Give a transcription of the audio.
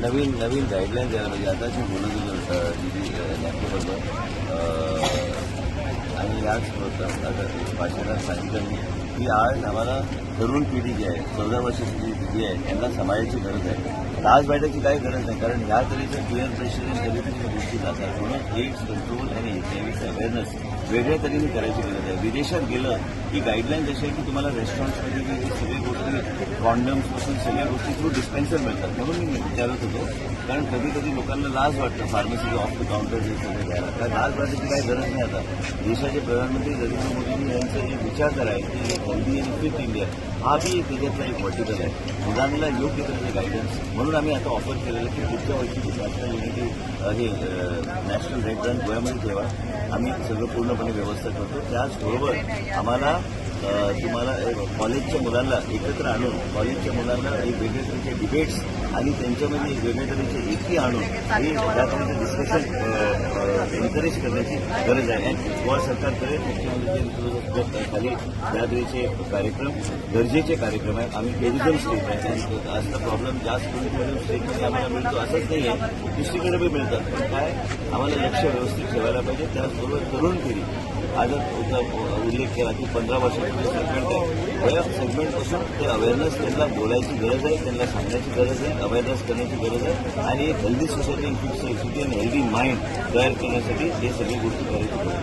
नवीन नवीन guideline द्यायला पाहिजे. आता जे बोलत होतं दिदी यांच्याबरोबर आणि याच आता भाषणात सांगितलं मी की आज आम्हाला तरुण पिढी जी आहे 14 वर्षाची जी आहे त्यांना सांभाळायची गरज आहे. लाज वाटायची काही गरज नाही, कारण ह्या तऱ्हेच्या पिअर प्रेशर तऱ्हेच्या गोष्टी जातात. म्हणून एड्स कंट्रोल आणि एचआयव्हीचं अवेअरनेस वेगळ्या तऱ्हेने करायची गरज आहे. विदेशात गेलं की गाईडलाईन जशी आहे की तुम्हाला रेस्टॉरंट्समध्ये ही सगळी गोष्टी कॉन्डम्सपासून सगळ्या गोष्टी थ्रू डिस्पेन्सर मिळतात. म्हणून मी विचारत होतो, कारण कधी कधी लोकांना लाज वाटतं फार्मसी ऑफ द काउंटर हे सगळं द्यायला. तर लाज वाटायची काही गरज नाही. आता देशाचे प्रधानमंत्री नरेंद्र मोदींनी यांचं जे विचारधारा आहे की हेल्दी आणि फिट इंडिया हा बी त्याच्यातला एक व्हर्टिकल आहे. मुलांना योग्य तऱ्हेचे गायडन्स म्हणून आम्ही आता ऑफर केलेलं की पुढच्या वर्षीची नॅशनल युनिटी हे नॅशनल रेड रन गोव्यामध्ये ठेवा. आम्ही सगळं पूर्णपणे व्यवस्था करतो. त्याचबरोबर आम्हाला तुम्हाला कॉलेजच्या मुलांना एकत्र आणून कॉलेजच्या मुलांना एक वेगळे तऱ्हेचे डिबेट्स आणि त्यांच्यामध्ये एक वेगळ्या तऱ्हेचे एकी आणून हे त्या तऱ्हेचं डिस्कशन एन्करेज करण्याची गरज आहे. आणि गोवा सरकार करेल मुख्यमंत्र्यांच्या खाली त्या तऱ्हेचे कार्यक्रम गरजेचे कार्यक्रम आहेत. आम्ही टुरिझम स्टेट आहे आणि असा प्रॉब्लेम जास्त करून टुरिझम स्टेटमध्ये आम्हाला मिळतो असंच नाही आहे, दुसरीकडे बी मिळतात. पण काय आम्हाला लक्ष व्यवस्थित ठेवायला पाहिजे. त्याचबरोबर तरुण पिढी आज उल्लेख केला की 15 वर्षाचे सेगमेंट आहे. या सेगमेंटपासून ते अवेअरनेस त्यांना बोलायची गरज आहे, त्यांना सांगण्याची गरज आहे, अवेअरनेस करण्याची गरज आहे. आणि एक हेल्दी सोसायटी, फिट सोसायटी आणि हेल्दी माइंड तयार करण्यासाठी हे सगळी गोष्टी करायची गरज आहे.